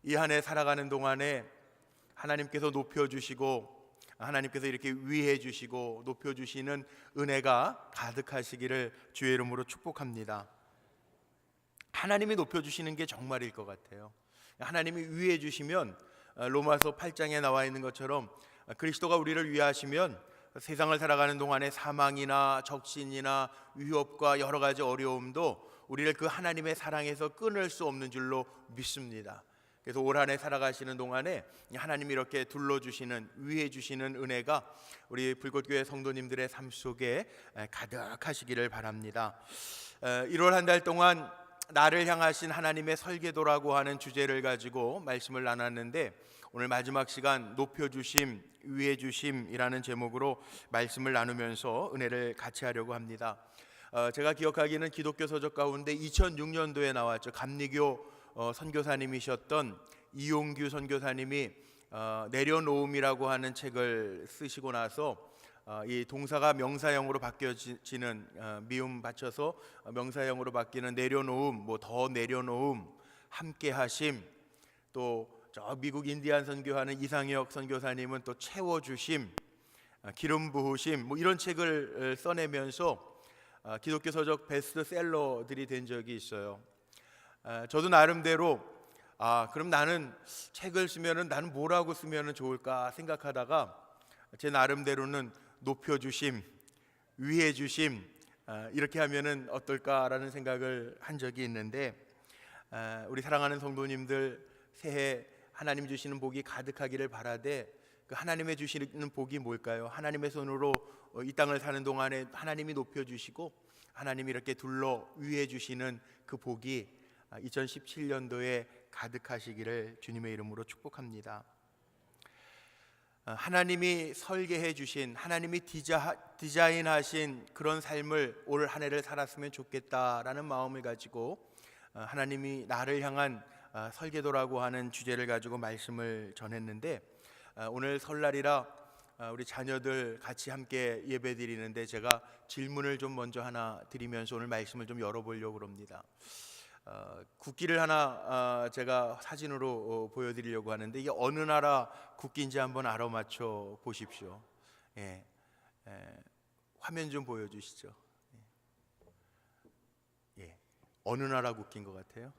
이 한 해 살아가는 동안에 하나님께서 높여주시고 하나님께서 이렇게 위해 주시고 높여주시는 은혜가 가득하시기를 주의 이름으로 축복합니다. 하나님이 높여주시는 게 정말일 것 같아요. 하나님이 위해 주시면 로마서 8장에 나와 있는 것처럼 그리스도가 우리를 위하시면 세상을 살아가는 동안에 사망이나 적신이나 위협과 여러 가지 어려움도 우리를 그 하나님의 사랑에서 끊을 수 없는 줄로 믿습니다. 그래서 올 한 해 살아가시는 동안에 하나님이 이렇게 둘러주시는 위해 주시는 은혜가 우리 불꽃교회 성도님들의 삶 속에 가득하시기를 바랍니다. 1월 한 달 동안 나를 향하신 하나님의 설계도라고 하는 주제를 가지고 말씀을 나눴는데 오늘 마지막 시간 높여주심, 위해 주심이라는 제목으로 말씀을 나누면서 은혜를 같이 하려고 합니다. 제가 기억하기는 기독교 서적 가운데 2006년도에 나왔죠. 감리교 선교사님이셨던 이용규 선교사님이 내려놓음이라고 하는 책을 쓰시고 나서 이 동사가 명사형으로 바뀌어지는 미음 받쳐서 명사형으로 바뀌는 내려놓음, 뭐 더 내려놓음, 함께하심, 또 저 미국 인디안 선교하는 이상혁 선교사님은 또 채워주심, 기름 부으심, 뭐 이런 책을 써내면서 기독교 서적 베스트셀러들이 된 적이 있어요. 저도 나름대로 그럼 나는 책을 쓰면은 나는 뭐라고 쓰면은 좋을까 생각하다가 제 나름대로는 높여주심, 위해주심 이렇게 하면은 어떨까라는 생각을 한 적이 있는데 우리 사랑하는 성도님들 새해 하나님 주시는 복이 가득하기를 바라되 그 하나님의 주시는 복이 뭘까요? 하나님의 손으로 이 땅을 사는 동안에 하나님이 높여주시고 하나님이 이렇게 둘러 위해 주시는 그 복이 2017년도에 가득하시기를 주님의 이름으로 축복합니다. 하나님이 설계해 주신, 하나님이 디자인하신 그런 삶을 올 한 해를 살았으면 좋겠다라는 마음을 가지고 하나님이 나를 향한 설계도라고 하는 주제를 가지고 말씀을 전했는데 오늘 설날이라 우리 자녀들 같이 함께 예배 드리는데 제가 질문을 좀 먼저 하나 드리면서 오늘 말씀을 좀 열어보려고 합니다. 국기를 하나 제가 사진으로 보여드리려고 하는데 이게 어느 나라 국기인지 한번 알아맞혀 보십시오. 화면 좀 보여주시죠. 어느 나라 국기인 것 같아요?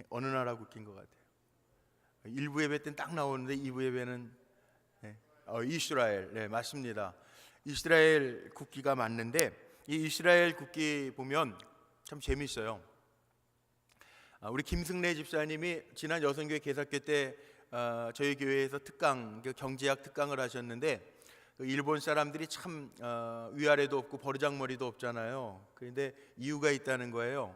어느 나라 국기인 것 같아요? 1부 예배 때는 딱 나오는데 2부 예배는 이스라엘. 네, 맞습니다. 이스라엘 국기가 맞는데 이 이스라엘 국기 보면 참 재밌어요. 우리 김승래 집사님이 지난 여성교회 개사교 때 저희 교회에서 특강, 경제학 특강을 하셨는데 일본 사람들이 참 위아래도 없고 버르장머리도 없잖아요. 그런데 이유가 있다는 거예요.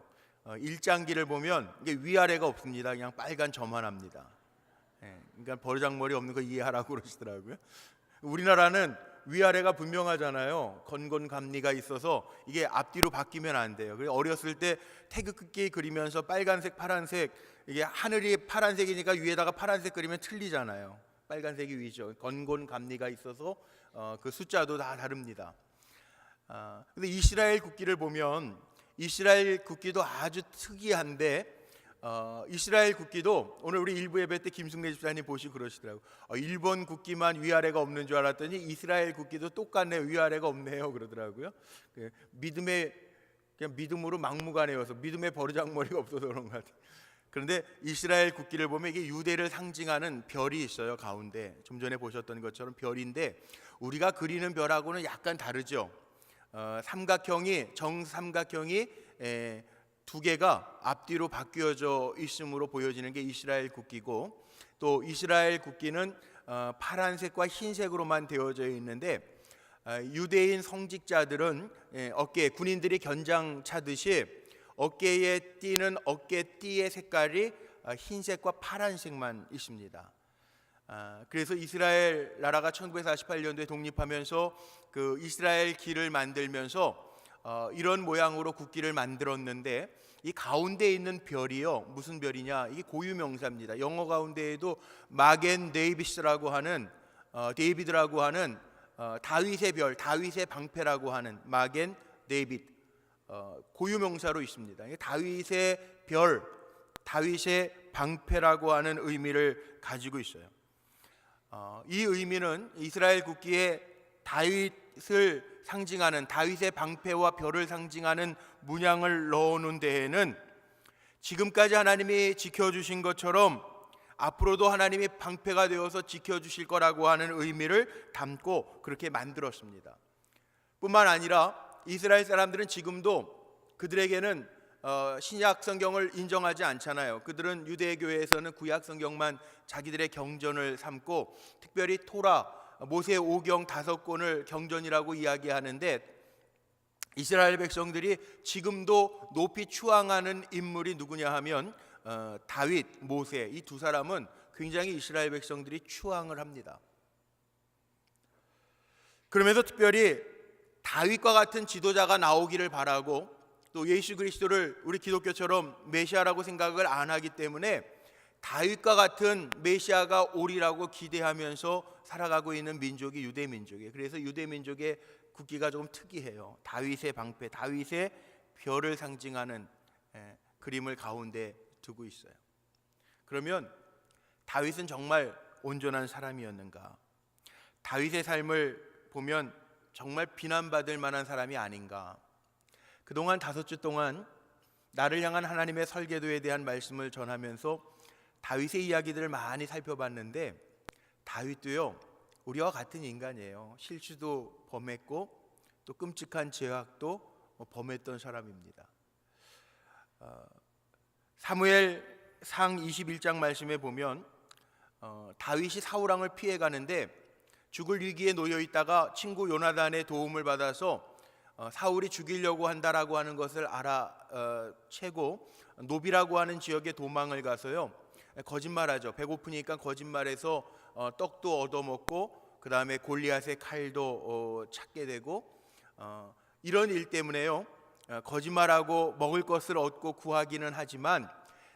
일장기를 보면 이게 위아래가 없습니다. 그냥 빨간 점만 합니다. 그러니까 버르장머리 없는 거 이해하라고 그러시더라고요. 우리나라는 위아래가 분명하잖아요. 건곤감리가 있어서 이게 앞뒤로 바뀌면 안 돼요. 그래서 어렸을 때 태극기 그리면서 빨간색, 파란색, 이게 하늘이 파란색이니까 위에다가 파란색 그리면 틀리잖아요. 빨간색이 위죠. 건곤감리가 있어서 그 숫자도 다 다릅니다. 근데 이스라엘 국기를 보면 이스라엘 국기도 아주 특이한데 이스라엘 국기도 오늘 우리 일부 예배 때 김승래 집사님 보시고 그러시더라고요. 일본 국기만 위아래가 없는 줄 알았더니 이스라엘 국기도 똑같네요. 위아래가 없네요. 그러더라고요. 그냥 믿음으로 막무가내여서 믿음의 버르장머리가 없어서 그런 것 같아요. 그런데 이스라엘 국기를 보면 이게 유대를 상징하는 별이 있어요. 가운데 좀 전에 보셨던 것처럼 별인데 우리가 그리는 별하고는 약간 다르죠. 삼각형이 정삼각형이 두 개가 앞뒤로 바뀌어져 있음으로 보여지는 게 이스라엘 국기고 또 이스라엘 국기는 파란색과 흰색으로만 되어져 있는데 유대인 성직자들은 어깨에 군인들이 견장 차듯이 어깨에 띠는 어깨띠의 색깔이 흰색과 파란색만 있습니다. 그래서 이스라엘 나라가 1948년도에 독립하면서 그 이스라엘 길을 만들면서 이런 모양으로 국기를 만들었는데 이 가운데 있는 별이요 무슨 별이냐, 이게 고유명사입니다. 영어 가운데에도 마겐 데이비스라고 하는 데이비드라고 하는 다윗의 별, 다윗의 방패라고 하는 마겐 데이빗 고유명사로 있습니다. 다윗의 별, 다윗의 방패라고 하는 의미를 가지고 있어요. 이 의미는 이스라엘 국기에 다윗을 상징하는, 다윗의 방패와 별을 상징하는 문양을 넣어놓은 데에는 지금까지 하나님이 지켜주신 것처럼 앞으로도 하나님이 방패가 되어서 지켜주실 거라고 하는 의미를 담고 그렇게 만들었습니다. 뿐만 아니라 이스라엘 사람들은 지금도 그들에게는 신약 성경을 인정하지 않잖아요. 그들은 유대교회에서는 구약 성경만 자기들의 경전을 삼고, 특별히 토라, 모세 오경 5권을 경전이라고 이야기하는데, 이스라엘 백성들이 지금도 높이 추앙하는 인물이 누구냐 하면 다윗, 모세, 이 두 사람은 굉장히 이스라엘 백성들이 추앙을 합니다. 그러면서 특별히 다윗과 같은 지도자가 나오기를 바라고, 또 예수 그리스도를 우리 기독교처럼 메시아라고 생각을 안 하기 때문에 다윗과 같은 메시아가 오리라고 기대하면서 살아가고 있는 민족이 유대 민족이에요. 그래서 유대 민족의 국기가 조금 특이해요. 다윗의 방패, 다윗의 별을 상징하는 그림을 가운데 두고 있어요. 그러면 다윗은 정말 온전한 사람이었는가? 다윗의 삶을 보면 정말 비난받을 만한 사람이 아닌가? 그동안 5주 동안 나를 향한 하나님의 설계도에 대한 말씀을 전하면서 다윗의 이야기들을 많이 살펴봤는데, 다윗도요 우리와 같은 인간이에요. 실수도 범했고 또 끔찍한 죄악도 범했던 사람입니다. 사무엘상 21장 말씀에 보면 다윗이 사울 왕을 피해 가는데 죽을 위기에 놓여 있다가 친구 요나단의 도움을 받아서 사울이 죽이려고 한다라고 하는 것을 알아채고 노비라고 하는 지역에 도망을 가서요 거짓말하죠. 배고프니까 거짓말해서 떡도 얻어먹고 그 다음에 골리앗의 칼도 찾게 되고, 이런 일 때문에요 거짓말하고 먹을 것을 얻고 구하기는 하지만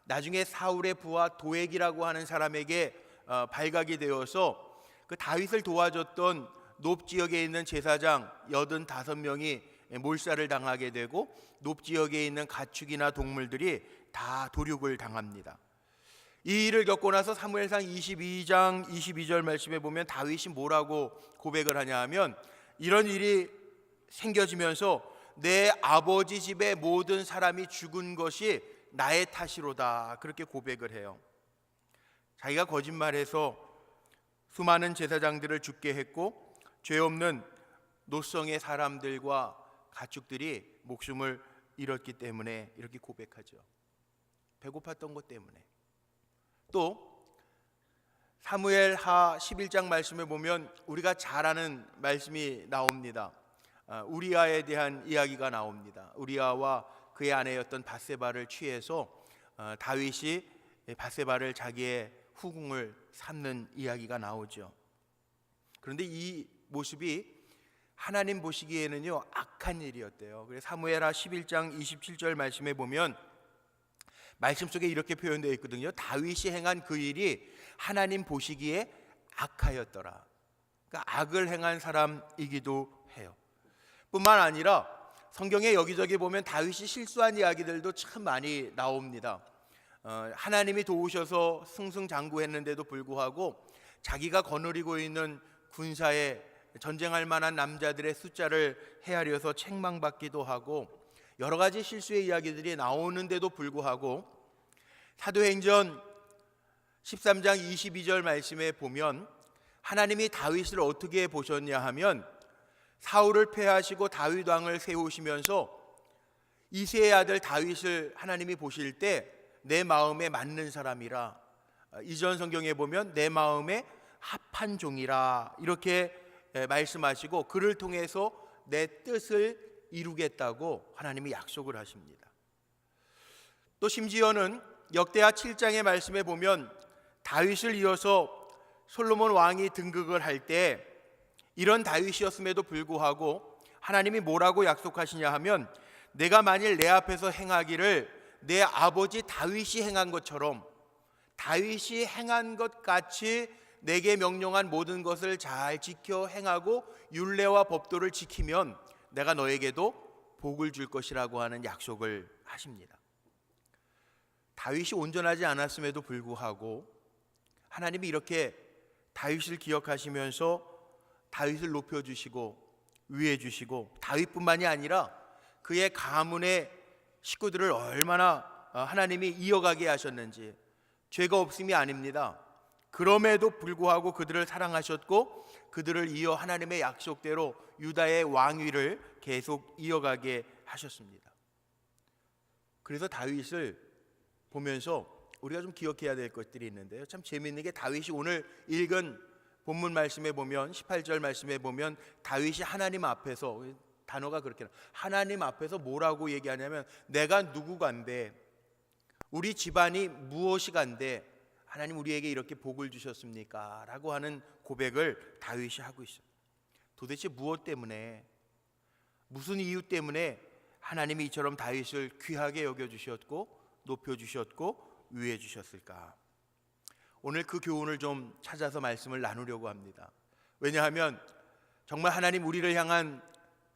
나중에 사울의 부하 도액이라고 하는 사람에게 발각이 되어서 그 다윗을 도와줬던 높 지역에 있는 제사장 85명이 몰살을 당하게 되고, 높 지역에 있는 가축이나 동물들이 다 도륙을 당합니다. 이 일을 겪고 나서 사무엘상 22장 22절 말씀에 보면 다윗이 뭐라고 고백을 하냐 하면, 이런 일이 생겨지면서 내 아버지 집의 모든 사람이 죽은 것이 나의 탓이로다, 그렇게 고백을 해요. 자기가 거짓말해서 수많은 제사장들을 죽게 했고 죄 없는 노성의 사람들과 가축들이 목숨을 잃었기 때문에 이렇게 고백하죠. 배고팠던 것 때문에. 또 사무엘하 11장 말씀에 보면 우리가 잘 아는 말씀이 나옵니다. 우리아에 대한 이야기가 나옵니다. 우리아와 그의 아내였던 밧세바를 취해서 다윗이 밧세바를 자기의 후궁을 삼는 이야기가 나오죠. 그런데 이 모습이 하나님 보시기에는요 악한 일이었대요. 그래서 사무엘하 11장 27절 말씀에 보면 말씀 속에 이렇게 표현되어 있거든요. 다윗이 행한 그 일이 하나님 보시기에 악하였더라. 그러니까 악을 행한 사람이기도 해요. 뿐만 아니라 성경에 여기저기 보면 다윗이 실수한 이야기들도 참 많이 나옵니다. 하나님이 도우셔서 승승장구했는데도 불구하고 자기가 거느리고 있는 군사에 전쟁할 만한 남자들의 숫자를 헤아려서 책망받기도 하고 여러 가지 실수의 이야기들이 나오는데도 불구하고 사도행전 13장 22절 말씀에 보면 하나님이 다윗을 어떻게 보셨냐 하면, 사울을 패하시고 다윗 왕을 세우시면서 이새의 아들 다윗을 하나님이 보실 때 내 마음에 맞는 사람이라, 이전 성경에 보면 내 마음에 합한 종이라 이렇게 말씀하시고 그를 통해서 내 뜻을 이루겠다고 하나님이 약속을 하십니다. 또 심지어는 역대하 7장의 말씀에 보면 다윗을 이어서 솔로몬 왕이 등극을 할 때 이런 다윗이었음에도 불구하고 하나님이 뭐라고 약속하시냐 하면, 내가 만일 내 앞에서 행하기를 내 아버지 다윗이 행한 것처럼 다윗이 행한 것 같이 내게 명령한 모든 것을 잘 지켜 행하고 율례와 법도를 지키면 내가 너에게도 복을 줄 것이라고 하는 약속을 하십니다. 다윗이 온전하지 않았음에도 불구하고 하나님이 이렇게 다윗을 기억하시면서 다윗을 높여주시고 위해주시고, 다윗뿐만이 아니라 그의 가문의 식구들을 얼마나 하나님이 이어가게 하셨는지, 죄가 없음이 아닙니다. 그럼에도 불구하고 그들을 사랑하셨고 그들을 이어 하나님의 약속대로 유다의 왕위를 계속 이어가게 하셨습니다. 그래서 다윗을 보면서 우리가 좀 기억해야 될 것들이 있는데요, 참 재미있는 게 다윗이 오늘 읽은 본문 말씀에 보면 18절 말씀에 보면 다윗이 하나님 앞에서, 단어가 그렇게 하나님 앞에서 뭐라고 얘기하냐면 내가 누구간데 우리 집안이 무엇이간데 하나님 우리에게 이렇게 복을 주셨습니까? 라고 하는 고백을 다윗이 하고 있어요. 도대체 무엇 때문에, 무슨 이유 때문에 하나님이 이처럼 다윗을 귀하게 여겨주셨고 높여주셨고 위해주셨을까? 오늘 그 교훈을 좀 찾아서 말씀을 나누려고 합니다. 왜냐하면 정말 하나님 우리를 향한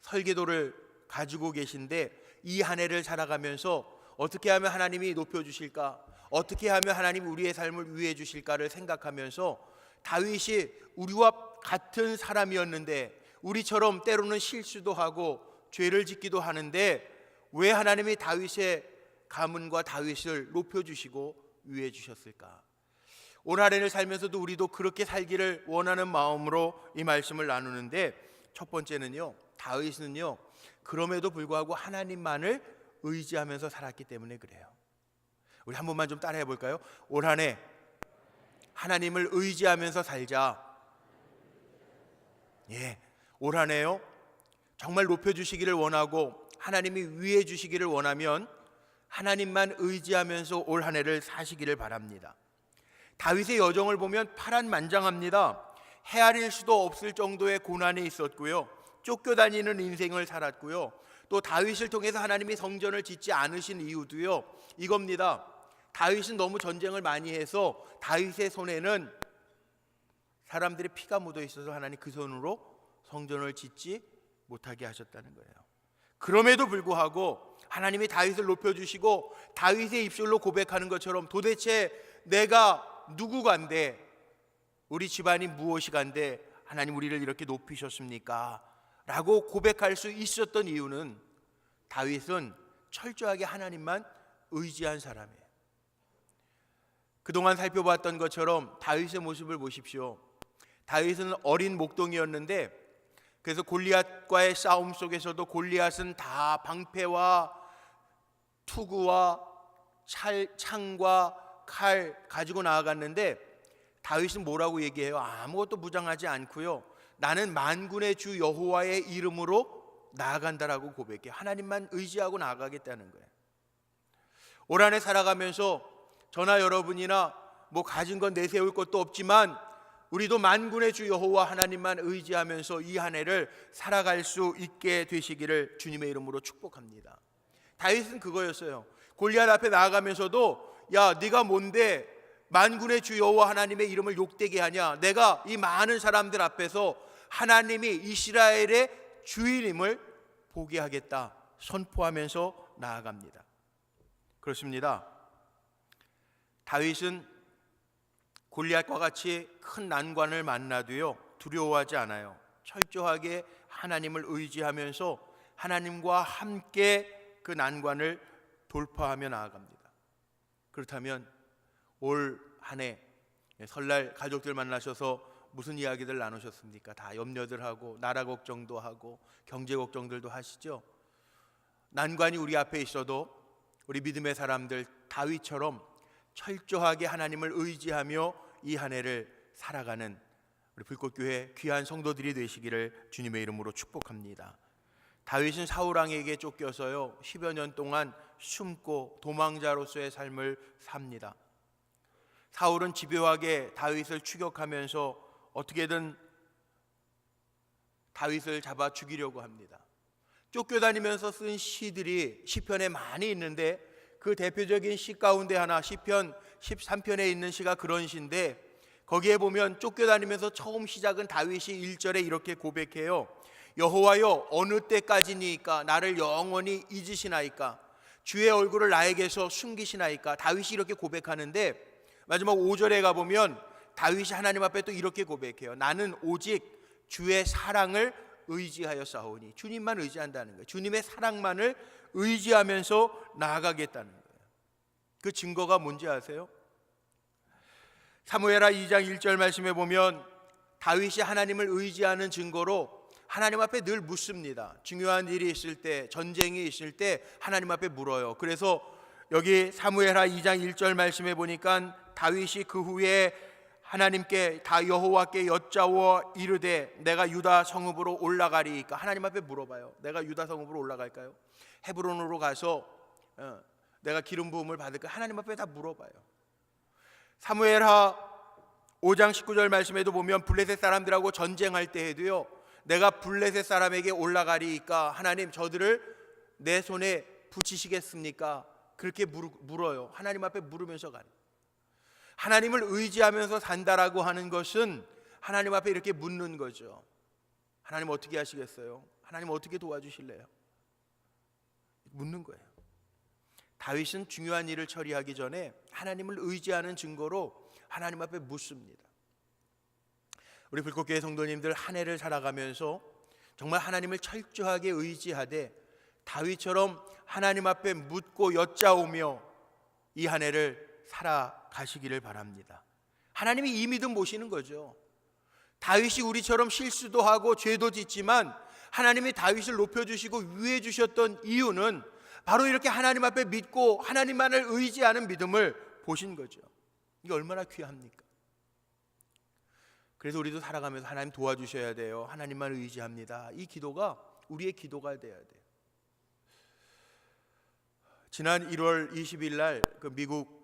설계도를 가지고 계신데, 이 한 해를 살아가면서 어떻게 하면 하나님이 높여주실까, 어떻게 하면 하나님 우리의 삶을 위해 주실까를 생각하면서, 다윗이 우리와 같은 사람이었는데 우리처럼 때로는 실수도 하고 죄를 짓기도 하는데 왜 하나님이 다윗의 가문과 다윗을 높여주시고 위해 주셨을까? 올 한 해를 살면서도 우리도 그렇게 살기를 원하는 마음으로 이 말씀을 나누는데, 첫 번째는요, 다윗은요 그럼에도 불구하고 하나님만을 의지하면서 살았기 때문에 그래요. 우리 한 번만 좀 따라해 볼까요? 올 한 해 하나님을 의지하면서 살자. 올 한 해요 정말 높여주시기를 원하고 하나님이 위해 주시기를 원하면 하나님만 의지하면서 올 한 해를 사시기를 바랍니다. 다윗의 여정을 보면 파란만장합니다. 헤아릴 수도 없을 정도의 고난이 있었고요, 쫓겨다니는 인생을 살았고요, 또 다윗을 통해서 하나님이 성전을 짓지 않으신 이유도요 이겁니다. 다윗은 너무 전쟁을 많이 해서 다윗의 손에는 사람들의 피가 묻어 있어서 하나님 그 손으로 성전을 짓지 못하게 하셨다는 거예요. 그럼에도 불구하고 하나님이 다윗을 높여주시고 다윗의 입술로 고백하는 것처럼 도대체 내가 누구간데 우리 집안이 무엇이간데 하나님 우리를 이렇게 높이셨습니까? 라고 고백할 수 있었던 이유는 다윗은 철저하게 하나님만 의지한 사람이에요. 그동안 살펴봤던 것처럼 다윗의 모습을 보십시오. 다윗은 어린 목동이었는데, 그래서 골리앗과의 싸움 속에서도 골리앗은 다 방패와 투구와 창과 칼 가지고 나아갔는데 다윗은 뭐라고 얘기해요? 아무것도 무장하지 않고요, 나는 만군의 주 여호와의 이름으로 나아간다라고 고백해요. 하나님만 의지하고 나아가겠다는 거예요. 올 한 해 살아가면서 저나 여러분이나 뭐 가진 건 내세울 것도 없지만 우리도 만군의 주 여호와 하나님만 의지하면서 이 한 해를 살아갈 수 있게 되시기를 주님의 이름으로 축복합니다. 다윗은 그거였어요. 골리앗 앞에 나아가면서도 야, 네가 뭔데 만군의 주 여호와 하나님의 이름을 욕되게 하냐? 내가 이 많은 사람들 앞에서 하나님이 이스라엘의 주인임을 보게 하겠다 선포하면서 나아갑니다. 그렇습니다. 다윗은 골리앗과 같이 큰 난관을 만나도요 두려워하지 않아요. 철저하게 하나님을 의지하면서 하나님과 함께 그 난관을 돌파하며 나아갑니다. 그렇다면 올 한 해 설날 가족들 만나셔서 무슨 이야기들 나누셨습니까? 다 염려들 하고 나라 걱정도 하고 경제 걱정들도 하시죠. 난관이 우리 앞에 있어도 우리 믿음의 사람들 다윗처럼 철저하게 하나님을 의지하며 이 한 해를 살아가는 우리 불꽃교회 귀한 성도들이 되시기를 주님의 이름으로 축복합니다. 다윗은 사울왕에게 쫓겨서요 10여 년 동안 숨고 도망자로서의 삶을 삽니다. 사울은 집요하게 다윗을 추격하면서 어떻게든 다윗을 잡아 죽이려고 합니다. 쫓겨다니면서 쓴 시들이 시편에 많이 있는데 그 대표적인 시 가운데 하나 시편 13편에 있는 시가 그런 시인데, 거기에 보면 쫓겨다니면서 처음 시작은 다윗이 1절에 이렇게 고백해요. 여호와여 어느 때까지니까 나를 영원히 잊으시나이까? 주의 얼굴을 나에게서 숨기시나이까? 다윗이 이렇게 고백하는데 마지막 5절에 가보면 다윗이 하나님 앞에 또 이렇게 고백해요. 나는 오직 주의 사랑을 의지하여 싸우니. 주님만 의지한다는 거예요. 주님의 사랑만을 의지하면서 나아가겠다는 거예요. 그 증거가 뭔지 아세요? 사무엘하 2장 1절 말씀에 보면 다윗이 하나님을 의지하는 증거로 하나님 앞에 늘 묻습니다. 중요한 일이 있을 때, 전쟁이 있을 때 하나님 앞에 물어요. 그래서 여기 사무엘하 2장 1절 말씀에 보니까 다윗이 그 후에 하나님께 다 여호와께 여짜워 이르되 내가 유다 성읍으로 올라가리이까? 하나님 앞에 물어봐요. 내가 유다 성읍으로 올라갈까요? 헤브론으로 가서 내가 기름 부음을 받을까? 하나님 앞에 다 물어봐요. 사무엘하 5장 19절 말씀에도 보면 블레셋 사람들하고 전쟁할 때에도요, 내가 블레셋 사람에게 올라가리이까? 하나님 저들을 내 손에 붙이시겠습니까? 그렇게 물어요. 하나님 앞에 물으면서 가는. 하나님을 의지하면서 산다라고 하는 것은 하나님 앞에 이렇게 묻는 거죠. 하나님 어떻게 하시겠어요? 하나님 어떻게 도와주실래요? 묻는 거예요. 다윗은 중요한 일을 처리하기 전에 하나님을 의지하는 증거로 하나님 앞에 묻습니다. 우리 불꽃교회 성도님들 한 해를 살아가면서 정말 하나님을 철저하게 의지하되 다윗처럼 하나님 앞에 묻고 여짜오며 이 한 해를 살아가시기를 바랍니다. 하나님이 이 믿음 모시는 거죠. 다윗이 우리처럼 실수도 하고 죄도 짓지만 하나님이 다윗을 높여주시고 위해 주셨던 이유는 바로 이렇게 하나님 앞에 믿고 하나님만을 의지하는 믿음을 보신 거죠. 이게 얼마나 귀합니까? 그래서 우리도 살아가면서 하나님 도와주셔야 돼요. 하나님만 의지합니다. 이 기도가 우리의 기도가 돼야 돼요. 지난 1월 20일 날 그 미국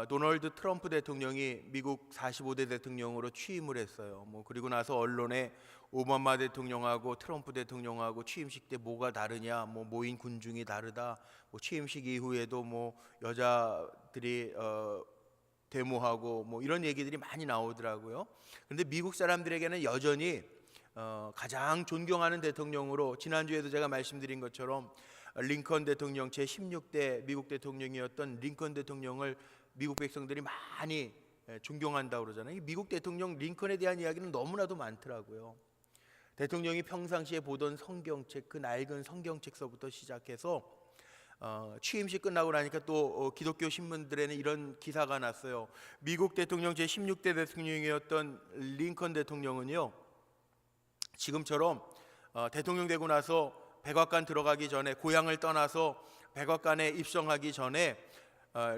도널드 트럼프 대통령이 미국 45대 대통령으로 취임을 했어요. 그리고 나서 언론에 오바마 대통령하고 트럼프 대통령하고 취임식 때 뭐가 다르냐, 모인 군중이 다르다, 취임식 이후에도 여자들이 데모하고 이런 얘기들이 많이 나오더라고요. 그런데 미국 사람들에게는 여전히 가장 존경하는 대통령으로, 지난주에도 제가 말씀드린 것처럼 링컨 대통령, 제16대 미국 대통령이었던 링컨 대통령을 미국 백성들이 많이 존경한다고 그러잖아요. 미국 대통령 링컨에 대한 이야기는 너무나도 많더라고요. 대통령이 평상시에 보던 성경책, 그 낡은 성경책서부터 시작해서 취임식 끝나고 나니까 또 기독교 신문들에는 이런 기사가 났어요. 미국 대통령 제16대 대통령이었던 링컨 대통령은요, 지금처럼 대통령 되고 나서 백악관 들어가기 전에, 고향을 떠나서 백악관에 입성하기 전에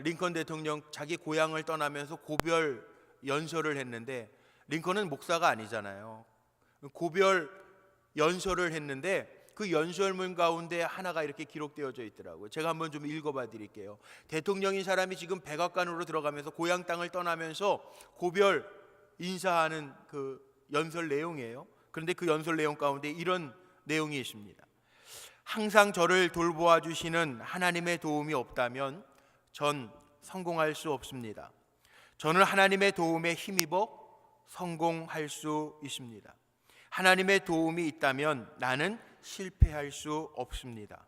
링컨 대통령 자기 고향을 떠나면서 고별 연설을 했는데, 링컨은 목사가 아니잖아요. 고별 연설을 했는데 그 연설문 가운데 하나가 이렇게 기록되어져 있더라고요. 제가 한번 좀 읽어봐 드릴게요. 대통령인 사람이 지금 백악관으로 들어가면서 고향 땅을 떠나면서 고별 인사하는 그 연설 내용이에요. 그런데 그 연설 내용 가운데 이런 내용이 있습니다. 항상 저를 돌보아 주시는 하나님의 도움이 없다면 전 성공할 수 없습니다. 저는 하나님의 도움에 힘입어 성공할 수 있습니다. 하나님의 도움이 있다면 나는 실패할 수 없습니다.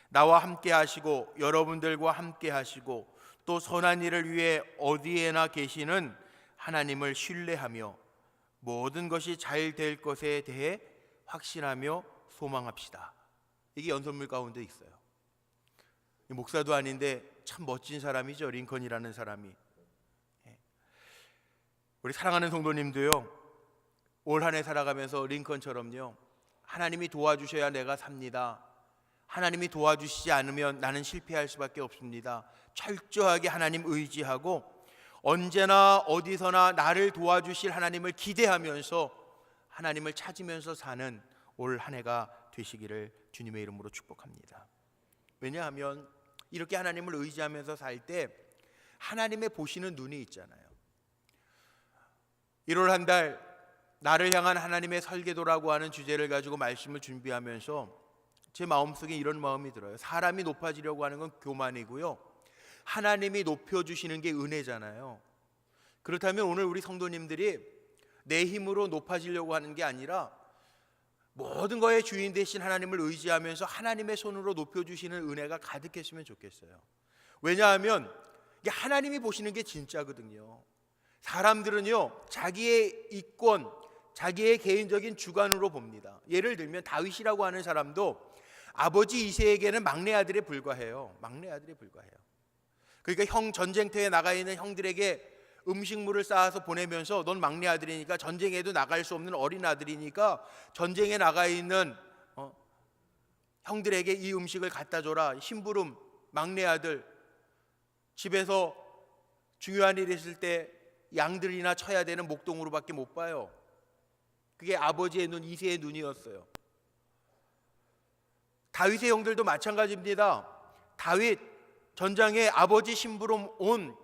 나와 함께 하시고 여러분들과 함께 하시고 또 선한 일을 위해 어디에나 계시는 하나님을 신뢰하며 모든 것이 잘 될 것에 대해 확신하며 소망합시다. 이게 연설문 가운데 있어요. 목사도 아닌데 참 멋진 사람이죠, 링컨이라는 사람이. 우리 사랑하는 성도님도요, 올 한 해 살아가면서 링컨처럼요, 하나님이 도와주셔야 내가 삽니다. 하나님이 도와주시지 않으면 나는 실패할 수밖에 없습니다. 철저하게 하나님 의지하고 언제나 어디서나 나를 도와주실 하나님을 기대하면서 하나님을 찾으면서 사는 올 한 해가 되시기를 주님의 이름으로 축복합니다. 왜냐하면 이렇게 하나님을 의지하면서 살 때 하나님의 보시는 눈이 있잖아요. 1월 한 달 나를 향한 하나님의 설계도라고 하는 주제를 가지고 말씀을 준비하면서 제 마음속에 이런 마음이 들어요. 사람이 높아지려고 하는 건 교만이고요, 하나님이 높여주시는 게 은혜잖아요. 그렇다면 오늘 우리 성도님들이 내 힘으로 높아지려고 하는 게 아니라 모든 거의 주인 되신 하나님을 의지하면서 하나님의 손으로 높여주시는 은혜가 가득했으면 좋겠어요. 왜냐하면 이게 하나님이 보시는 게 진짜거든요. 사람들은요, 자기의 이권, 자기의 개인적인 주관으로 봅니다. 예를 들면 다윗이라고 하는 사람도 아버지 이새에게는 막내 아들에 불과해요. 막내 아들에 불과해요. 그러니까 전쟁터에 나가 있는 형들에게 음식물을 쌓아서 보내면서 넌 막내 아들이니까, 전쟁에도 나갈 수 없는 어린 아들이니까 전쟁에 나가 있는 형들에게 이 음식을 갖다 줘라. 심부름 막내 아들, 집에서 중요한 일이 있을 때 양들이나 쳐야 되는 목동으로밖에 못 봐요. 그게 아버지의 눈, 이새의 눈이었어요. 다윗의 형들도 마찬가지입니다. 다윗 전장에 아버지 심부름 온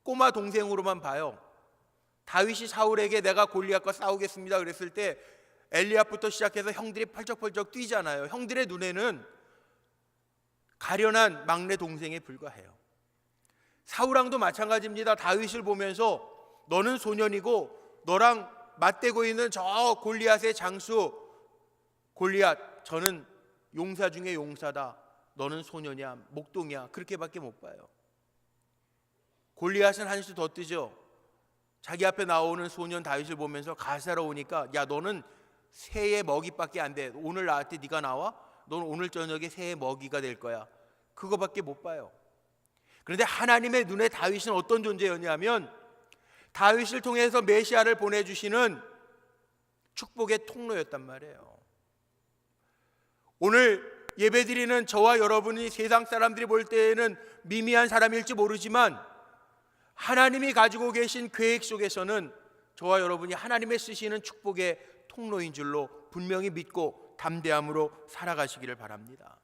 꼬마 동생으로만 봐요. 다윗이 사울에게 내가 골리앗과 싸우겠습니다 그랬을 때 엘리압부터 시작해서 형들이 펄쩍펄쩍 뛰잖아요. 형들의 눈에는 가련한 막내 동생에 불과해요. 사울왕도 마찬가지입니다. 다윗을 보면서 너는 소년이고 너랑 맞대고 있는 저 골리앗의 장수 골리앗, 저는 용사 중에 용사다. 너는 소년이야, 목동이야. 그렇게밖에 못 봐요. 골리앗은 한 수 더 뜨죠. 자기 앞에 나오는 소년 다윗을 보면서 가사로우니까 야, 너는 새의 먹이밖에 안 돼. 오늘 나한테 네가 나와? 너는 오늘 저녁에 새의 먹이가 될 거야. 그거밖에 못 봐요. 그런데 하나님의 눈에 다윗은 어떤 존재였냐면 다윗을 통해서 메시아를 보내주시는 축복의 통로였단 말이에요. 오늘 예배드리는 저와 여러분이 세상 사람들이 볼 때에는 미미한 사람일지 모르지만 하나님이 가지고 계신 계획 속에서는 저와 여러분이 하나님의 쓰시는 축복의 통로인 줄로 분명히 믿고 담대함으로 살아가시기를 바랍니다.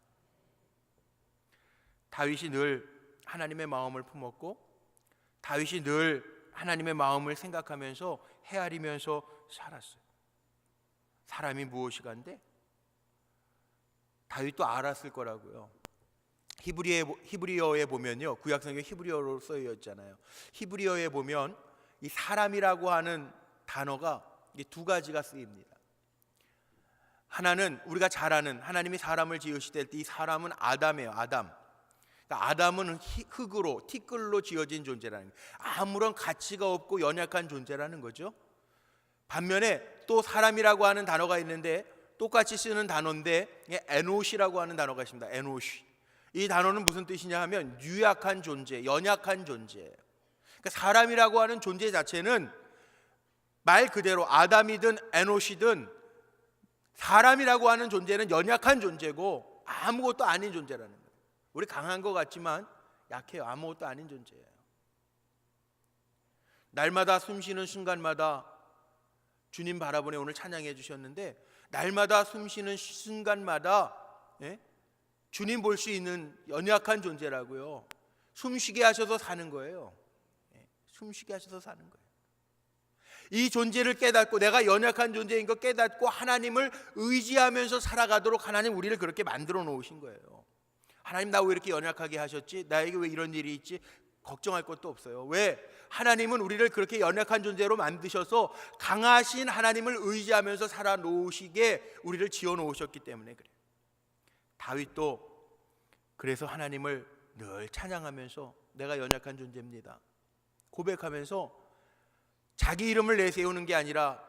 다윗이 늘 하나님의 마음을 품었고 다윗이 늘 하나님의 마음을 생각하면서 헤아리면서 살았어요. 사람이 무엇이간데 다윗도 알았을 거라고요. 히브리어에 보면요, 구약성경 히브리어로 쓰여 있잖아요. 히브리어에 보면 이 사람이라고 하는 단어가 두 가지가 쓰입니다. 하나는 우리가 잘 아는, 하나님이 사람을 지으실 때 이 사람은 아담이에요. 아담. 그러니까 아담은 흙으로, 티끌로 지어진 존재라는 거예요. 아무런 가치가 없고 연약한 존재라는 거죠. 반면에 또 사람이라고 하는 단어가 있는데 똑같이 쓰는 단어인데 에노시라고 하는 단어가 있습니다. 에노시. 이 단어는 무슨 뜻이냐 하면 유약한 존재, 연약한 존재예요. 그러니까 사람이라고 하는 존재 자체는 말 그대로 아담이든 에노시든 사람이라고 하는 존재는 연약한 존재고 아무것도 아닌 존재라는 거예요. 우리 강한 것 같지만 약해요. 아무것도 아닌 존재예요. 날마다 숨쉬는 순간마다 주님 바라보네 오늘 찬양해 주셨는데 날마다 숨쉬는 순간마다 주님 볼 수 있는 연약한 존재라고요. 숨쉬게 하셔서 사는 거예요. 숨쉬게 하셔서 사는 거예요. 이 존재를 깨닫고 내가 연약한 존재인 거 깨닫고 하나님을 의지하면서 살아가도록 하나님 우리를 그렇게 만들어 놓으신 거예요. 하나님 나 왜 이렇게 연약하게 하셨지? 나에게 왜 이런 일이 있지? 걱정할 것도 없어요. 왜? 하나님은 우리를 그렇게 연약한 존재로 만드셔서 강하신 하나님을 의지하면서 살아 놓으시게 우리를 지어 놓으셨기 때문에 그래요. 다윗도 그래서 하나님을 늘 찬양하면서 내가 연약한 존재입니다 고백하면서 자기 이름을 내세우는 게 아니라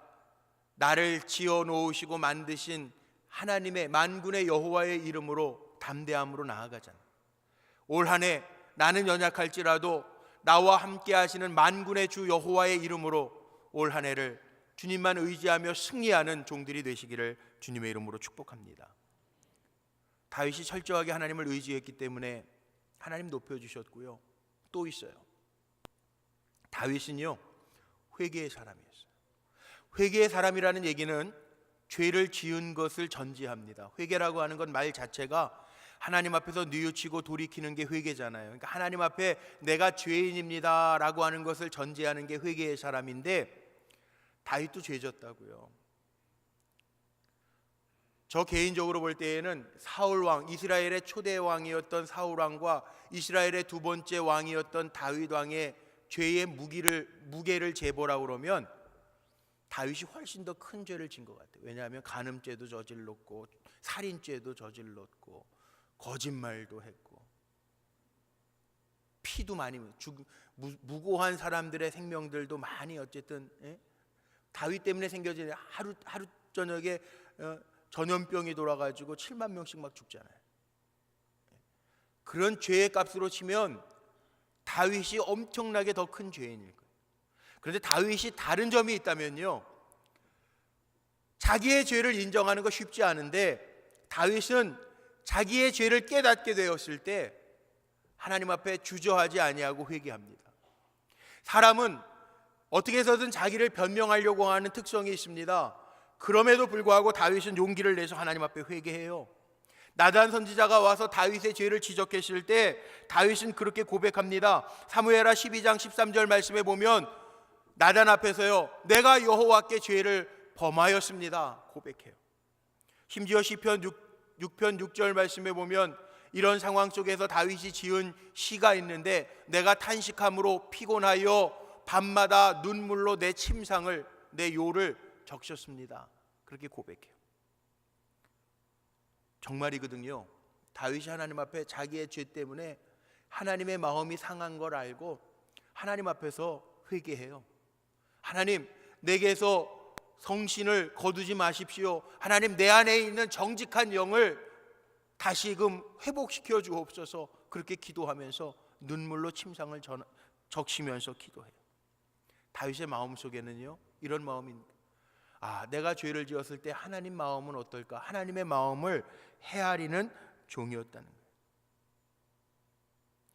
나를 지어 놓으시고 만드신 하나님의 만군의 여호와의 이름으로 담대함으로 나아가잖아요. 올 한 해 나는 연약할지라도 나와 함께 하시는 만군의 주 여호와의 이름으로 올 한 해를 주님만 의지하며 승리하는 종들이 되시기를 주님의 이름으로 축복합니다. 다윗이 철저하게 하나님을 의지했기 때문에 하나님 높여주셨고요. 또 있어요. 다윗은요 회개의 사람이었어요. 회개의 사람이라는 얘기는 죄를 지은 것을 전제합니다. 회개라고 하는 건 말 자체가 하나님 앞에서 뉘우치고 돌이키는 게 회개잖아요. 그러니까 하나님 앞에 내가 죄인입니다 라고 하는 것을 전제하는 게 회개의 사람인데 다윗도 죄졌다고요. 저 개인적으로 볼 때에는 사울왕, 이스라엘의 초대 왕이었던 사울왕과 이스라엘의 두 번째 왕이었던 다윗왕의 죄의 무게를 재보라 그러면 다윗이 훨씬 더 큰 죄를 진 것 같아요. 왜냐하면 간음죄도 저질렀고 살인죄도 저질렀고 거짓말도 했고 피도 많이 무고한 사람들의 생명들도 많이 어쨌든 다윗 때문에 생겨진 하루 저녁에 전염병이 돌아가지고 7만 명씩 막 죽잖아요. 그런 죄의 값으로 치면 다윗이 엄청나게 더 큰 죄인일 거예요. 그런데 다윗이 다른 점이 있다면요, 자기의 죄를 인정하는 거 쉽지 않은데 다윗은 자기의 죄를 깨닫게 되었을 때 하나님 앞에 주저하지 아니하고 회개합니다. 사람은 어떻게 해서든 자기를 변명하려고 하는 특성이 있습니다. 그럼에도 불구하고 다윗은 용기를 내서 하나님 앞에 회개해요. 나단 선지자가 와서 다윗의 죄를 지적했을 때 다윗은 그렇게 고백합니다. 사무엘하 12장 13절 말씀에 보면 나단 앞에서요, 내가 여호와께 죄를 범하였습니다 고백해요. 심지어 시편 6편 6절 말씀에 보면 이런 상황 속에서 다윗이 지은 시가 있는데, 내가 탄식함으로 피곤하여 밤마다 눈물로 내 침상을 내 요를 적셨습니다. 그렇게 고백해요. 정말이거든요. 다윗이 하나님 앞에 자기의 죄 때문에 하나님의 마음이 상한 걸 알고 하나님 앞에서 회개해요. 하나님, 내게서 성신을 거두지 마십시오. 하나님, 내 안에 있는 정직한 영을 다시금 회복시켜 주옵소서. 그렇게 기도하면서 눈물로 침상을 적시면서 기도해요. 다윗의 마음속에는요, 이런 마음입니다. 내가 죄를 지었을 때 하나님 마음은 어떨까? 하나님의 마음을 헤아리는 종이었다는 거예요.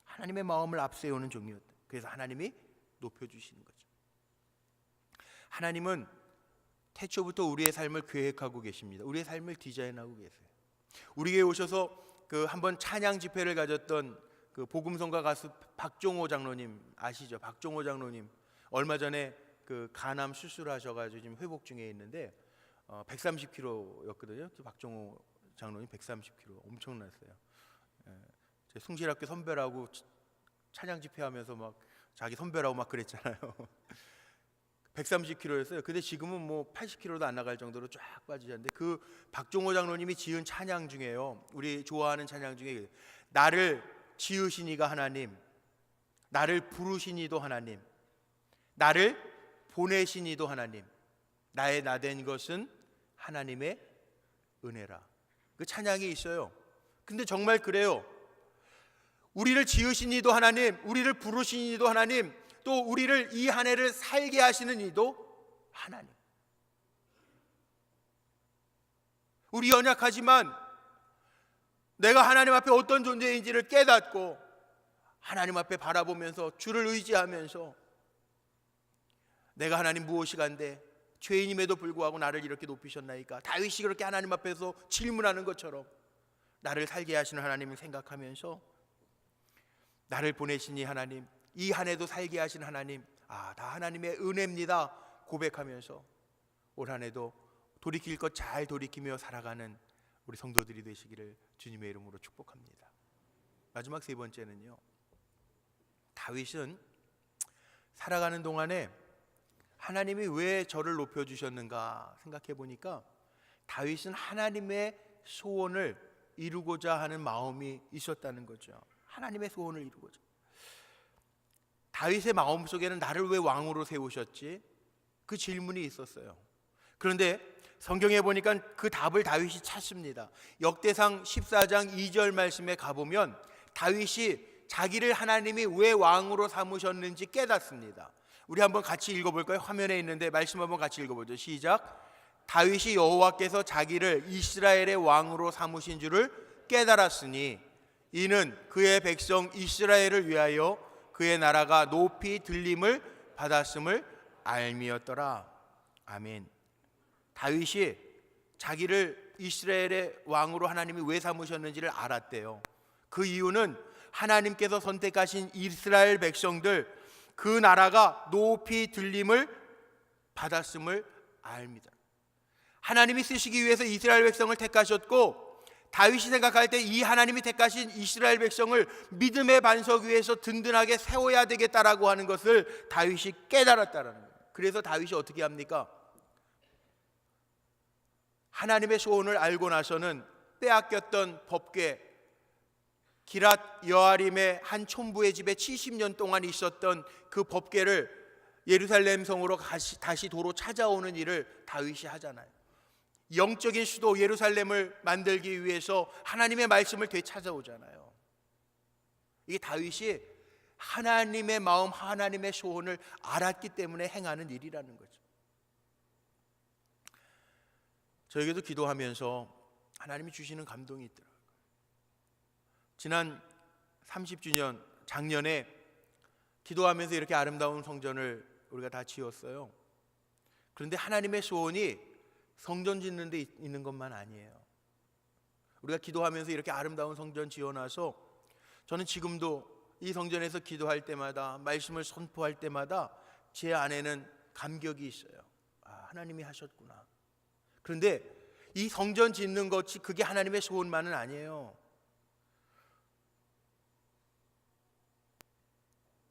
하나님의 마음을 앞세우는 종이었다. 그래서 하나님이 높여주시는 거죠. 하나님은 태초부터 우리의 삶을 계획하고 계십니다. 우리의 삶을 디자인하고 계세요. 우리 교회에 오셔서 한번 찬양 집회를 가졌던 복음성가 가수 박종호 장로님 아시죠? 박종호 장로님 얼마 전에 간암 수술하셔가지고 지금 회복 중에 있는데 130kg였거든요. 박종호 장로님 130kg 엄청났어요. 제 숭실학교 선배라고 찬양 집회하면서 막 자기 선배라고 막 그랬잖아요. 130kg였어요. 근데 지금은 뭐 80kg도 안 나갈 정도로 쫙 빠지셨는데, 그 박종호 장로님이 지은 찬양 중에요, 우리 좋아하는 찬양 중에 나를 지으신 이가 하나님, 나를 부르신 이도 하나님, 나를 보내신 이도 하나님, 나의 나된 것은 하나님의 은혜라. 그 찬양이 있어요. 근데 정말 그래요. 우리를 지으신 이도 하나님, 우리를 부르신 이도 하나님, 또 우리를 이 한 해를 살게 하시는 이도 하나님. 우리 연약하지만 내가 하나님 앞에 어떤 존재인지를 깨닫고 하나님 앞에 바라보면서 주를 의지하면서 내가 하나님 무엇이간데 죄인임에도 불구하고 나를 이렇게 높이셨나이까? 다윗이 그렇게 하나님 앞에서 질문하는 것처럼 나를 살게 하시는 하나님을 생각하면서 나를 보내신 이 하나님, 이 한 해도 살게 하신 하나님, 다 하나님의 은혜입니다 고백하면서 올 한 해도 돌이킬 것 잘 돌이키며 살아가는 우리 성도들이 되시기를 주님의 이름으로 축복합니다. 마지막 세 번째는요, 다윗은 살아가는 동안에 하나님이 왜 저를 높여주셨는가 생각해 보니까 다윗은 하나님의 소원을 이루고자 하는 마음이 있었다는 거죠. 하나님의 소원을 이루고자. 다윗의 마음속에는 나를 왜 왕으로 세우셨지? 그 질문이 있었어요. 그런데 성경에 보니까 그 답을 다윗이 찾습니다. 역대상 14장 2절 말씀에 가보면 다윗이 자기를 하나님이 왜 왕으로 삼으셨는지 깨닫습니다. 우리 한번 같이 읽어볼까요? 화면에 있는데 말씀 한번 같이 읽어보죠. 시작. 다윗이 여호와께서 자기를 이스라엘의 왕으로 삼으신 줄을 깨달았으니 이는 그의 백성 이스라엘을 위하여 그의 나라가 높이 들림을 받았음을 알미였더라. 아멘. 다윗이 자기를 이스라엘의 왕으로 하나님이 왜 삼으셨는지를 알았대요. 그 이유는 하나님께서 선택하신 이스라엘 백성들, 그 나라가 높이 들림을 받았음을 압니다. 하나님이 쓰시기 위해서 이스라엘 백성을 택하셨고, 다윗이 생각할 때 이 하나님이 택하신 이스라엘 백성을 믿음의 반석 위에서 든든하게 세워야 되겠다라고 하는 것을 다윗이 깨달았다라는 거예요. 그래서 다윗이 어떻게 합니까? 하나님의 소원을 알고 나서는 빼앗겼던 법궤, 기랏 여아림의 한 촌부의 집에 70년 동안 있었던 그 법궤를 예루살렘 성으로 다시 도로 찾아오는 일을 다윗이 하잖아요. 영적인 수도 예루살렘을 만들기 위해서 하나님의 말씀을 되찾아오잖아요. 이게 다윗이 하나님의 마음, 하나님의 소원을 알았기 때문에 행하는 일이라는 거죠. 저에게도 기도하면서 하나님이 주시는 감동이 있더라고요. 지난 30주년 작년에 기도하면서 이렇게 아름다운 성전을 우리가 다 지었어요. 그런데 하나님의 소원이 성전 짓는 데 있는 것만 아니에요. 우리가 기도하면서 이렇게 아름다운 성전 지어놔서 저는 지금도 이 성전에서 기도할 때마다, 말씀을 선포할 때마다 제 안에는 감격이 있어요. 하나님이 하셨구나. 그런데 이 성전 짓는 것이 그게 하나님의 소원만은 아니에요.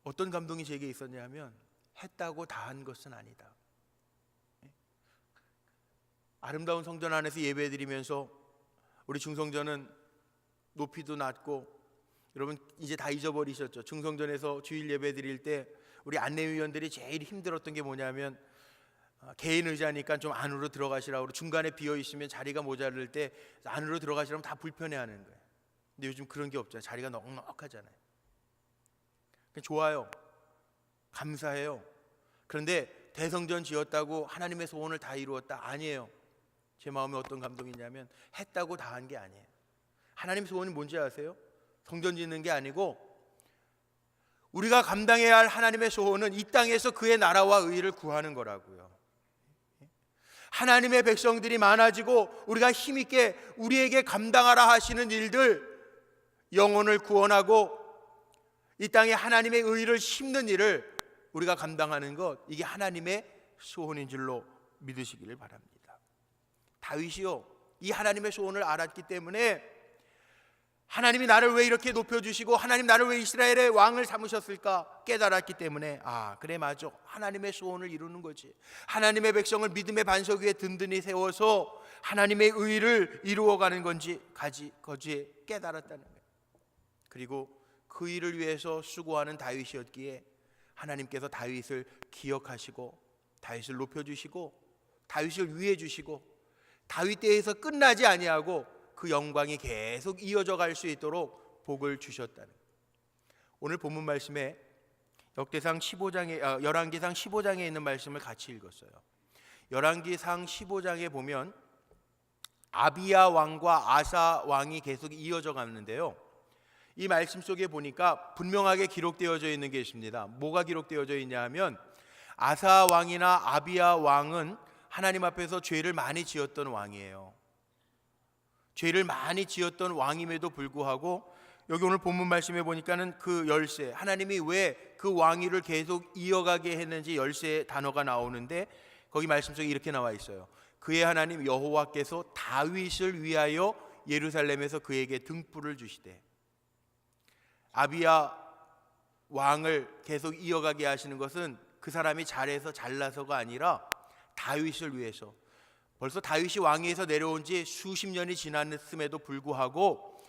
어떤 감동이 제게 있었냐면, 했다고 다 한 것은 아니다. 아름다운 성전 안에서 예배드리면서 우리 중성전은 높이도 낮고, 여러분 이제 다 잊어버리셨죠? 중성전에서 주일 예배 드릴 때 우리 안내위원들이 제일 힘들었던 게 뭐냐면, 개인 의자니까 좀 안으로 들어가시라고, 중간에 비어 있으면 자리가 모자랄 때 안으로 들어가시라면 다 불편해하는 거예요. 근데 요즘 그런 게 없잖아요. 자리가 넉넉하잖아요. 좋아요. 감사해요. 그런데 대성전 지었다고 하나님의 소원을 다 이루었다? 아니에요. 제 마음에 어떤 감동이 있냐면, 했다고 다 한 게 아니에요. 하나님 소원이 뭔지 아세요? 성전 짓는 게 아니고, 우리가 감당해야 할 하나님의 소원은 이 땅에서 그의 나라와 의를 구하는 거라고요. 하나님의 백성들이 많아지고 우리가 힘있게 우리에게 감당하라 하시는 일들, 영혼을 구원하고 이 땅에 하나님의 의를 심는 일을 우리가 감당하는 것, 이게 하나님의 소원인 줄로 믿으시기를 바랍니다. 다윗이요, 이 하나님의 소원을 알았기 때문에 하나님이 나를 왜 이렇게 높여주시고 하나님 나를 왜 이스라엘의 왕을 삼으셨을까 깨달았기 때문에, 그래 맞아, 하나님의 소원을 이루는 거지. 하나님의 백성을 믿음의 반석 위에 든든히 세워서 하나님의 의를 이루어가는 건지 거지에 깨달았다는 거예요. 그리고 그 일을 위해서 수고하는 다윗이었기에 하나님께서 다윗을 기억하시고 다윗을 높여주시고 다윗을 위해 주시고, 다윗 때에서 끝나지 아니하고 그 영광이 계속 이어져 갈 수 있도록 복을 주셨다는 거예요. 오늘 본문 말씀에 열왕기상 15장에 있는 말씀을 같이 읽었어요. 열왕기상 15장에 보면 아비야 왕과 아사 왕이 계속 이어져 갔는데요, 이 말씀 속에 보니까 분명하게 기록되어져 있는 게 있습니다. 뭐가 기록되어져 있냐 하면, 아사 왕이나 아비야 왕은 하나님 앞에서 죄를 많이 지었던 왕이에요. 죄를 많이 지었던 왕임에도 불구하고 여기 오늘 본문 말씀에 보니까는 그 열쇠, 하나님이 왜 그 왕위를 계속 이어가게 했는지 열쇠의 단어가 나오는데, 거기 말씀 속에 이렇게 나와 있어요. 그의 하나님 여호와께서 다윗을 위하여 예루살렘에서 그에게 등불을 주시되, 아비야 왕을 계속 이어가게 하시는 것은 그 사람이 잘해서 잘나서가 아니라 다윗을 위해서, 벌써 다윗이 왕위에서 내려온 지 수십 년이 지났음에도 불구하고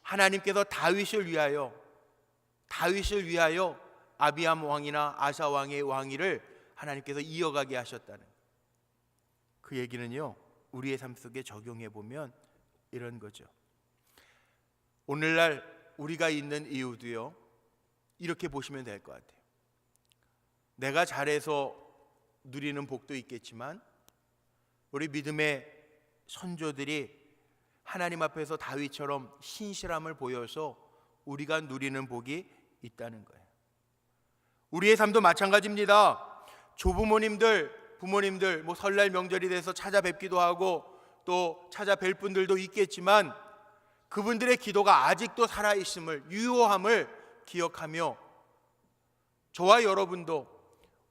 하나님께서 다윗을 위하여 아비암 왕이나 아사 왕의 왕위를 하나님께서 이어가게 하셨다는, 그 얘기는요, 우리의 삶 속에 적용해 보면 이런 거죠. 오늘날 우리가 있는 이유도요, 이렇게 보시면 될 것 같아요. 내가 잘해서 누리는 복도 있겠지만 우리 믿음의 선조들이 하나님 앞에서 다윗처럼 신실함을 보여서 우리가 누리는 복이 있다는 거예요. 우리의 삶도 마찬가지입니다. 조부모님들, 부모님들 설날 명절이 돼서 찾아뵙기도 하고 또 찾아뵐 분들도 있겠지만, 그분들의 기도가 아직도 살아있음을, 유효함을 기억하며 저와 여러분도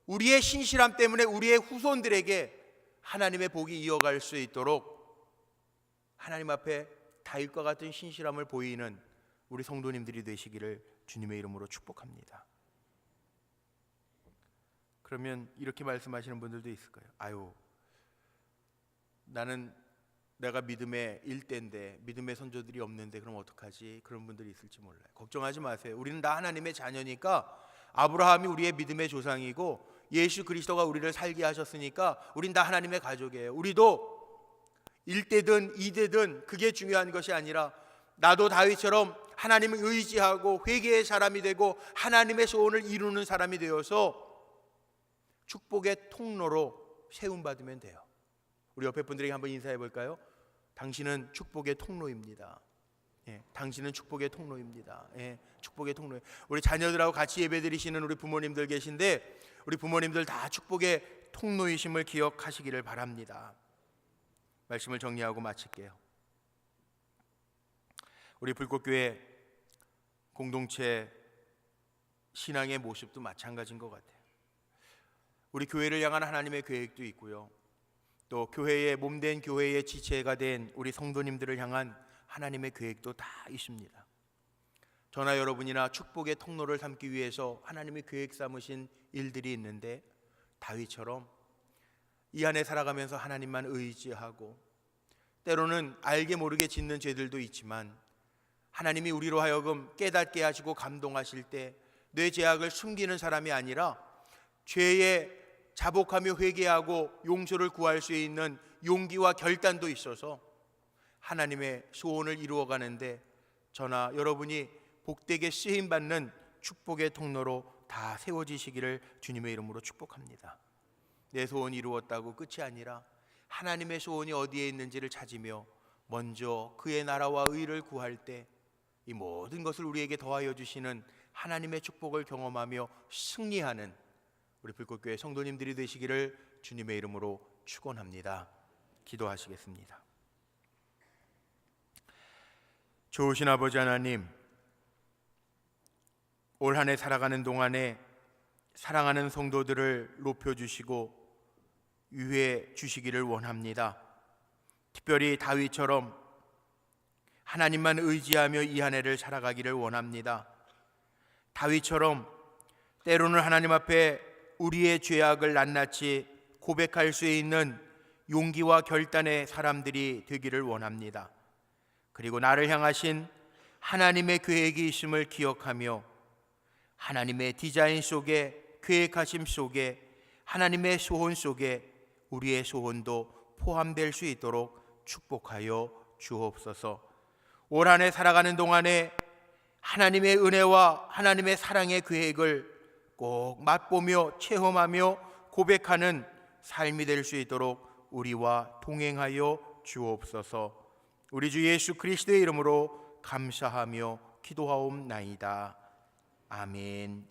우리의 신실함 때문에 우리의 후손들에게 하나님의 복이 이어갈 수 있도록 하나님 앞에 다윗과 같은 신실함을 보이는 우리 성도님들이 되시기를 주님의 이름으로 축복합니다. 그러면 이렇게 말씀하시는 분들도 있을 거예요. 나는 내가 믿음의 일대인데 믿음의 선조들이 없는데 그럼 어떡하지? 그런 분들이 있을지 몰라요. 걱정하지 마세요. 우리는 다 하나님의 자녀니까, 아브라함이 우리의 믿음의 조상이고 예수 그리스도가 우리를 살게 하셨으니까 우린 다 하나님의 가족이에요. 우리도 1대든 2대든 그게 중요한 것이 아니라, 나도 다윗처럼 하나님을 의지하고 회개의 사람이 되고 하나님의 소원을 이루는 사람이 되어서 축복의 통로로 세움받으면 돼요. 우리 옆에 분들에게 한번 인사해 볼까요? 당신은 축복의 통로입니다. 당신은 축복의 통로입니다. 축복의 통로. 우리 자녀들하고 같이 예배드리시는 우리 부모님들 계신데, 우리 부모님들 다 축복의 통로이심을 기억하시기를 바랍니다. 말씀을 정리하고 마칠게요. 우리 불꽃교회 공동체 신앙의 모습도 마찬가지인 것 같아요. 우리 교회를 향한 하나님의 계획도 있고요, 또 교회의 몸된 교회의 지체가 된 우리 성도님들을 향한 하나님의 계획도 다 있습니다. 저나 여러분이나 축복의 통로를 삼기 위해서 하나님이 계획 삼으신 일들이 있는데, 다윗처럼 이 안에 살아가면서 하나님만 의지하고, 때로는 알게 모르게 짓는 죄들도 있지만 하나님이 우리로 하여금 깨닫게 하시고 감동하실 때 내 죄악을 숨기는 사람이 아니라 죄에 자복하며 회개하고 용서를 구할 수 있는 용기와 결단도 있어서 하나님의 소원을 이루어가는데 저나 여러분이 복되게 쓰임받는 축복의 통로로 다 세워지시기를 주님의 이름으로 축복합니다. 내 소원이 이루었다고 끝이 아니라 하나님의 소원이 어디에 있는지를 찾으며 먼저 그의 나라와 의를 구할 때 이 모든 것을 우리에게 더하여 주시는 하나님의 축복을 경험하며 승리하는 우리 불꽃교회 성도님들이 되시기를 주님의 이름으로 축원합니다. 기도하시겠습니다. 좋으신 아버지 하나님, 올 한 해 살아가는 동안에 사랑하는 성도들을 높여주시고 위해 주시기를 원합니다. 특별히 다윗처럼 하나님만 의지하며 이 한 해를 살아가기를 원합니다. 다윗처럼 때로는 하나님 앞에 우리의 죄악을 낱낱이 고백할 수 있는 용기와 결단의 사람들이 되기를 원합니다. 그리고 나를 향하신 하나님의 계획이 있음을 기억하며 하나님의 디자인 속에, 계획하심 속에, 하나님의 소원 속에 우리의 소원도 포함될 수 있도록 축복하여 주옵소서. 올 한 해 살아가는 동안에 하나님의 은혜와 하나님의 사랑의 계획을 꼭 맛보며 체험하며 고백하는 삶이 될 수 있도록 우리와 동행하여 주옵소서. 우리 주 예수 그리스도의 이름으로 감사하며 기도하옵나이다. 아멘.